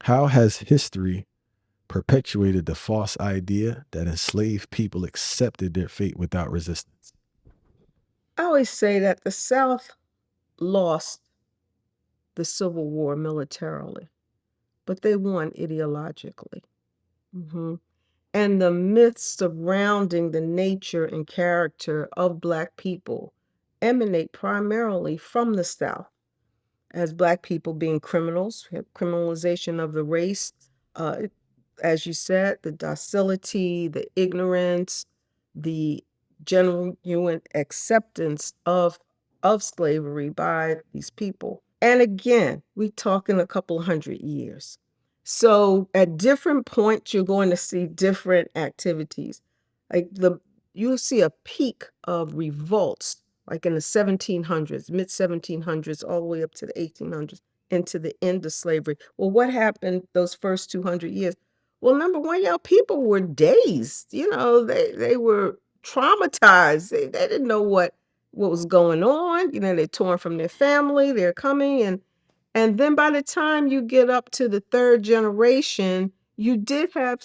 How has history perpetuated the false idea that enslaved people accepted their fate without resistance? I always say that the South lost the Civil War militarily, but they won ideologically. Mhm. And the myths surrounding the nature and character of Black people emanate primarily from the South, as Black people being criminals, we have criminalization of the race, uh, as you said, the docility, the ignorance, the genuine acceptance of slavery by these people. And again, we talking a couple hundred years. So at different points, you're going to see different activities. Like you'll see a peak of revolts, like in the 1700s, mid 1700s, all the way up to the 1800s, into the end of slavery. Well, what happened those first 200 years? Well, number one, y'all, people were dazed. They were traumatized. They didn't know what was going on. They're torn from their family. They're coming, and then by the time you get up to the third generation, you did have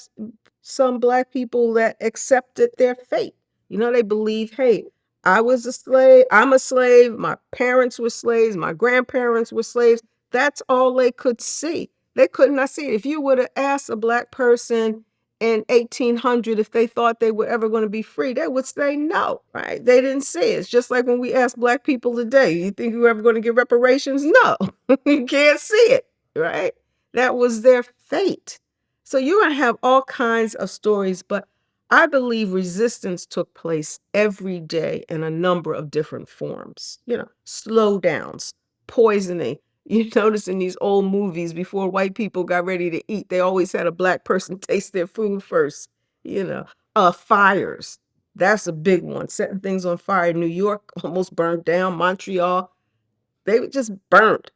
some Black people that accepted their fate. They believe, hey, I was a slave, I'm a slave, my parents were slaves, my grandparents were slaves. That's all they could see. They could not see it. If you would have asked a Black person in 1800 if they thought they were ever going to be free, they would say no, right? They didn't see it. It's just like when we ask Black people today, you think you're ever going to get reparations? No, you can't see it, right? That was their fate. So you're going to have all kinds of stories, but I believe resistance took place every day in a number of different forms. Slowdowns, poisoning. You notice in these old movies, before white people got ready to eat, they always had a Black person taste their food first. You know, Fires. That's a big one. Setting things on fire. New York almost burned down. Montreal, they were just burnt.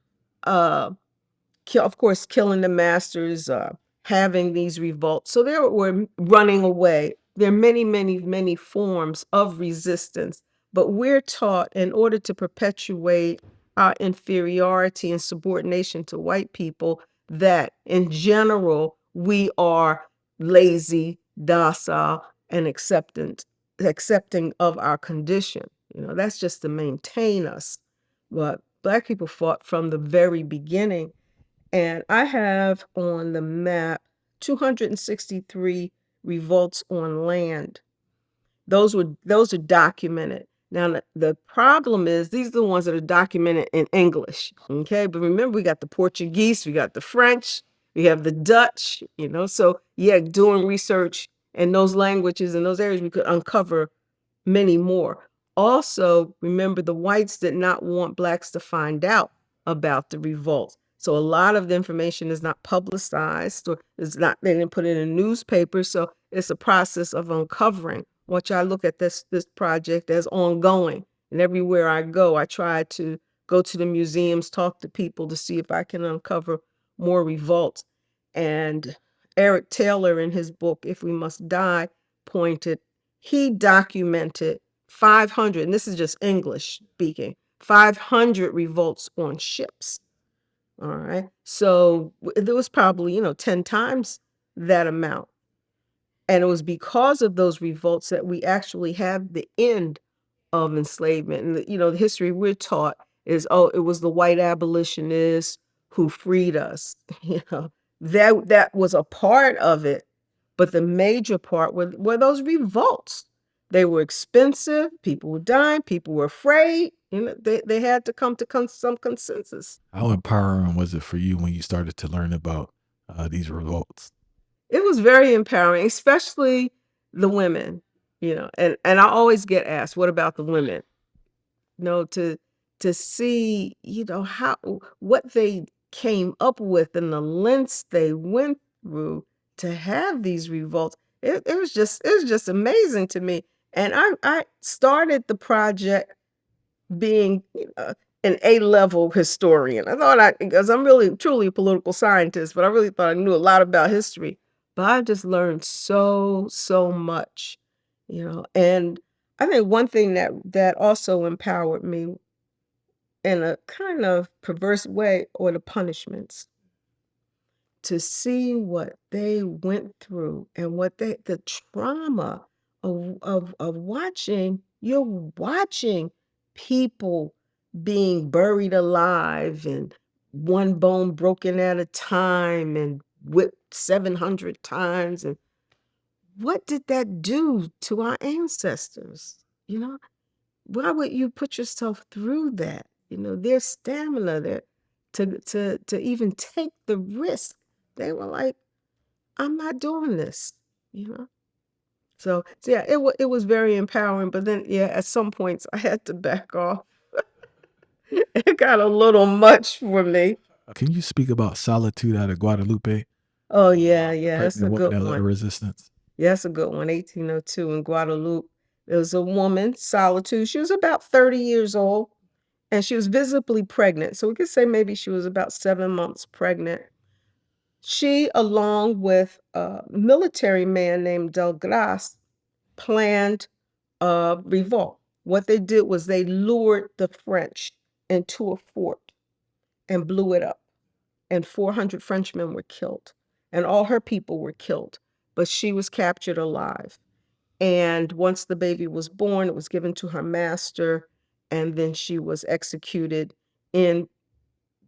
Uh, of course, killing the masters, having these revolts. So they were running away. There are many, many, many forms of resistance, but we're taught in order to perpetuate our inferiority and subordination to white people that in general we are lazy, docile, and accepting of our condition. That's just to maintain us. But Black people fought from the very beginning, and I have on the map 263 revolts on land. Those are documented. Now the problem is these are the ones that are documented in English. Okay, but remember we got the Portuguese, we got the French, we have the Dutch. So yeah, doing research in those languages in those areas, we could uncover many more. Also, remember the whites did not want Blacks to find out about the revolt. So a lot of the information is not publicized, or they didn't put it in newspapers. So it's a process of uncovering, which I look at this project as ongoing. And everywhere I go, I try to go to the museums, talk to people to see if I can uncover more revolts. And Eric Taylor, in his book, If We Must Die, he documented 500, and this is just English speaking, 500 revolts on ships. All right. So there was probably, 10 times that amount. And it was because of those revolts that we actually have the end of enslavement. And, the history we're taught is, oh, it was the white abolitionists who freed us. That was a part of it, but the major part were those revolts. They were expensive. People were dying. People were afraid. They had to come to some consensus. How empowering was it for you when you started to learn about these revolts? It was very empowering, especially the women. And I always get asked, "What about the women?" To see, how what they came up with and the lengths they went through to have these revolts. It was just amazing to me. And I started the project being an A-level historian. Because I'm really truly a political scientist, but I really thought I knew a lot about history. But I just learned so much, and I think one thing that also empowered me in a kind of perverse way, or the punishments. to see what they went through and what the trauma of watching you're watching people being buried alive and one bone broken at a time and whipped 700 times, and what did that do to our ancestors? You know, why would you put yourself through that? You know, their stamina, their to even take the risk. They were like, I'm not doing this, you know. So yeah, it was very empowering. But then yeah, at some points I had to back off. It got a little much for me. Can you speak about Solitude out of Guadalupe? Oh yeah, The yeah, that's a pregnant woman good that led the one. resistance. Yeah, that's a good one. 1802 in Guadeloupe. There was a woman, Solitude. She was about 30 years old and she was visibly pregnant. So we could say maybe she was about 7 months pregnant. She, along with a military man named Delgras, planned a revolt. What they did was they lured the French into a fort and blew it up. And 400 Frenchmen were killed. And all her people were killed. But she was captured alive. And once the baby was born, it was given to her master. And then she was executed in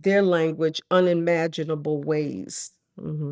their language, unimaginable ways. Mhm.